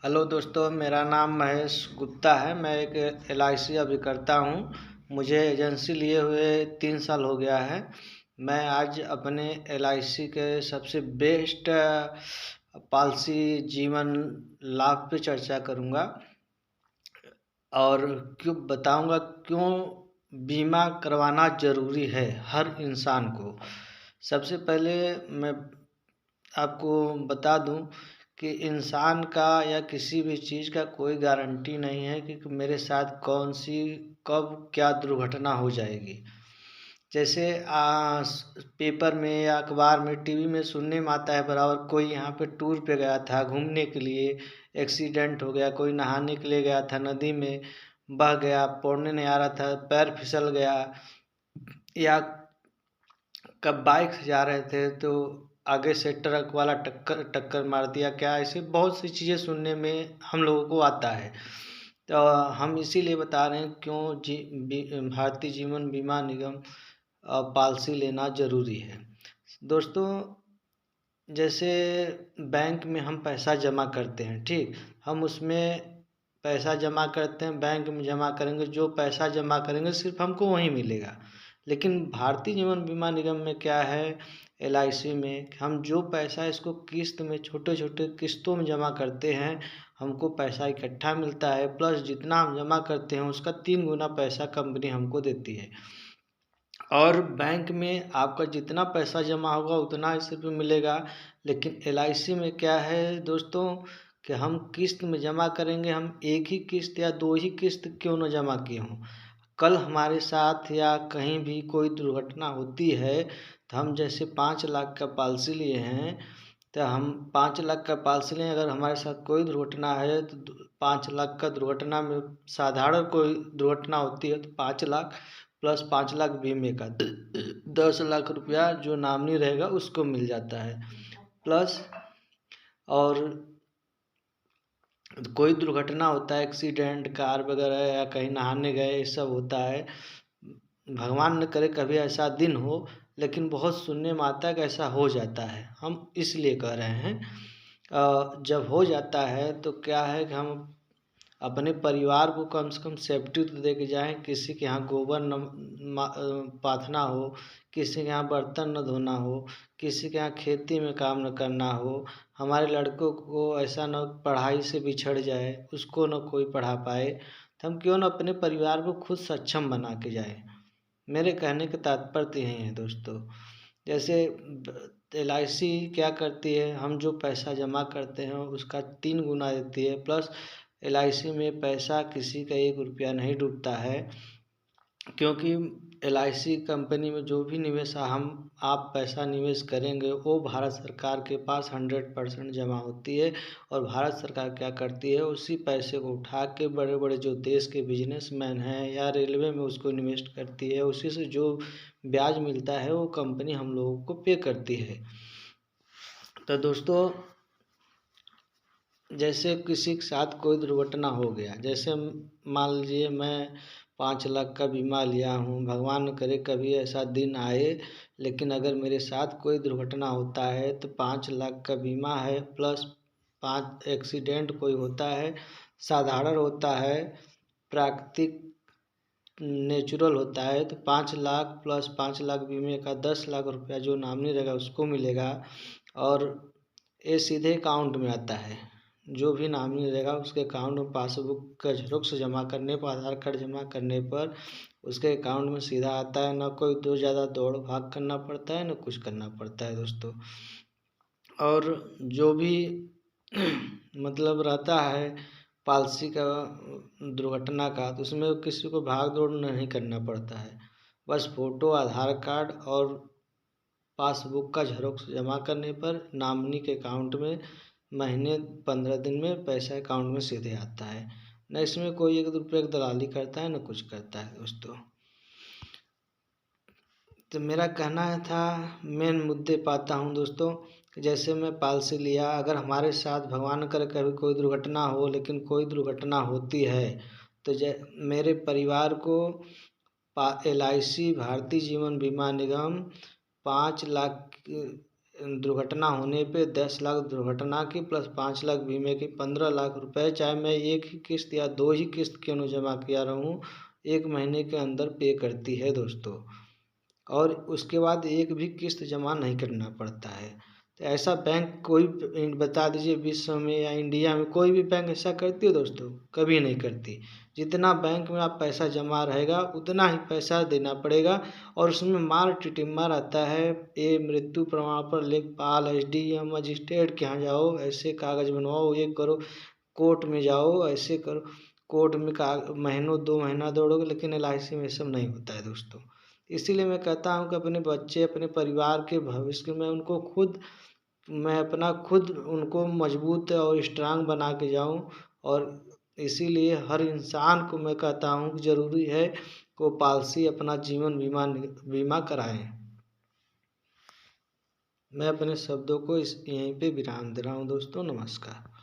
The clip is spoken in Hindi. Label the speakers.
Speaker 1: हेलो दोस्तों, मेरा नाम महेश गुप्ता है। मैं एक LIC अभिकर्ता हूँ। मुझे एजेंसी लिए हुए 3 साल हो गया है। मैं आज अपने LIC के सबसे बेस्ट पॉलिसी जीवन लाभ पे चर्चा करूँगा और क्यों बताऊँगा क्यों बीमा करवाना ज़रूरी है हर इंसान को। सबसे पहले मैं आपको बता दूं कि इंसान का या किसी भी चीज़ का कोई गारंटी नहीं है कि मेरे साथ कौन सी कब क्या दुर्घटना हो जाएगी। जैसे पेपर में या अखबार में टीवी में सुनने में आता है बराबर, कोई यहाँ पे टूर पे गया था घूमने के लिए, एक्सीडेंट हो गया, कोई नहाने के लिए गया था नदी में, बह गया, पौड़ने नहीं आ रहा था, पैर फिसल गया, या कब बाइक से जा रहे थे तो आगे से ट्रक वाला टक्कर टक्कर मार दिया। क्या ऐसे बहुत सी चीज़ें सुनने में हम लोगों को आता है। तो हम इसीलिए बता रहे हैं क्यों भारतीय जीवन बीमा निगम पॉलिसी लेना ज़रूरी है। दोस्तों, जैसे बैंक में हम पैसा जमा करते हैं, ठीक, हम उसमें पैसा जमा करते हैं, बैंक में जमा करेंगे, जो पैसा जमा करेंगे सिर्फ हमको वहीं मिलेगा। लेकिन भारतीय जीवन बीमा निगम में क्या है, LIC में हम जो पैसा इसको किस्त में छोटे छोटे किस्तों में जमा करते हैं, हमको पैसा इकट्ठा मिलता है, प्लस जितना हम जमा करते हैं उसका 3 गुना पैसा कंपनी हमको देती है। और बैंक में आपका जितना पैसा जमा होगा उतना ही सिर्फ मिलेगा। लेकिन LIC में क्या है दोस्तों, कि हम किस्त में जमा करेंगे, हम एक ही किस्त या 2 ही किस्त क्यों न जमा किए हों, कल हमारे साथ या कहीं भी कोई दुर्घटना होती है तो हम जैसे 5 लाख का पॉलिसी लिए हैं, तो हम 5 लाख का पॉलिसी लें, अगर हमारे साथ कोई दुर्घटना है तो 5 लाख का दुर्घटना में साधारण कोई दुर्घटना होती है तो 5 लाख प्लस 5 लाख बीमे का 10 लाख रुपया जो नामनी रहेगा उसको मिल जाता है। प्लस और कोई दुर्घटना होता है, एक्सीडेंट कार वगैरह या कहीं नहाने गए, ये सब होता है। भगवान न करे कभी ऐसा दिन हो, लेकिन बहुत सुनने में आता है कि ऐसा हो जाता है। हम इसलिए कह रहे हैं जब हो जाता है तो क्या है कि हम अपने परिवार को कम से कम सेफ्टी तो दे के जाएँ। किसी के यहाँ गोबर न पाथना हो, किसी के यहाँ बर्तन न धोना हो, किसी के यहाँ खेती में काम न करना हो, हमारे लड़कों को ऐसा न पढ़ाई से बिछड़ जाए, उसको न कोई पढ़ा पाए, तो हम क्यों न अपने परिवार को खुद सक्षम बना के जाए। मेरे कहने का तात्पर्य यही है दोस्तों। जैसे LIC क्या करती है, हम जो पैसा जमा करते हैं उसका 3 गुना देती है। प्लस LIC में पैसा किसी का 1 रुपया नहीं डूबता है, क्योंकि LIC कंपनी में जो भी निवेश आप पैसा निवेश करेंगे वो भारत सरकार के पास 100% जमा होती है। और भारत सरकार क्या करती है, उसी पैसे को उठा के बड़े बड़े जो देश के बिजनेसमैन हैं या रेलवे में उसको इन्वेस्ट करती है, उसी से जो ब्याज मिलता है वो कंपनी हम लोगों को पे करती है। तो दोस्तों, जैसे किसी के साथ कोई दुर्घटना हो गया, जैसे मान लीजिए मैं 5 लाख का बीमा लिया हूँ, भगवान न करे कभी ऐसा दिन आए, लेकिन अगर मेरे साथ कोई दुर्घटना होता है तो 5 लाख का बीमा है, प्लस 5 एक्सीडेंट कोई होता है, साधारण होता है, प्राकृतिक नेचुरल होता है, तो 5 लाख प्लस 5 लाख बीमे का 10 लाख रुपया जो नामनी रहेगा उसको मिलेगा। और ये सीधे अकाउंट में आता है, जो भी नामनी रहेगा उसके अकाउंट में पासबुक का जेरॉक्स जमा करने पर, आधार कार्ड जमा करने पर उसके अकाउंट में सीधा आता है। ना कोई ज़्यादा दौड़ भाग करना पड़ता है, ना कुछ करना पड़ता है दोस्तों। और जो भी मतलब रहता है पॉलिसी का दुर्घटना का, तो उसमें किसी को भाग दौड़ नहीं करना पड़ता है। बस फ़ोटो, आधार कार्ड और पासबुक का जेरॉक्स जमा करने पर नॉमिनी के अकाउंट में महीने 15 दिन में पैसा अकाउंट में सीधे आता है। न इसमें कोई 1 रुपये की दलाली करता है, न कुछ करता है दोस्तों। तो मेरा कहना था, मेन मुद्दे पाता हूँ दोस्तों, कि जैसे मैं पॉलिसी लिया, अगर हमारे साथ भगवान न करे कभी कोई दुर्घटना हो, लेकिन कोई दुर्घटना होती है तो मेरे परिवार को LIC भारतीय जीवन बीमा निगम 5 लाख दुर्घटना होने पे 10 लाख दुर्घटना की प्लस 5 लाख बीमे की 15 लाख रुपए, चाहे मैं एक ही किस्त या 2 ही किस्त क्यों न जमा किया रहूँ, 1 महीने के अंदर पे करती है दोस्तों। और उसके बाद एक भी किस्त जमा नहीं करना पड़ता है। तो ऐसा बैंक कोई बता दीजिए विश्व में या इंडिया में कोई भी बैंक ऐसा करती है दोस्तों? कभी नहीं करती। जितना बैंक में आप पैसा जमा रहेगा उतना ही पैसा देना पड़ेगा, और उसमें मार टिटिम्मा रहता है। ये मृत्यु प्रमाण पत्र लेखपाल, एसडीएम, मजिस्ट्रेट के यहाँ जाओ, ऐसे कागज बनवाओ, ये करो, कोर्ट में जाओ, ऐसे करो, कोर्ट में महीनों 2 महीना दौड़ोगे, लेकिन LIC में सब नहीं होता है दोस्तों। इसीलिए मैं कहता हूँ कि अपने बच्चे, अपने परिवार के भविष्य में उनको खुद, मैं अपना खुद उनको मजबूत और स्ट्रांग बना के जाऊँ। और इसीलिए हर इंसान को मैं कहता हूँ कि ज़रूरी है कि वो पॉलिसी अपना जीवन बीमा कराएं। मैं अपने शब्दों को यहीं पे विराम दे रहा हूँ दोस्तों। नमस्कार।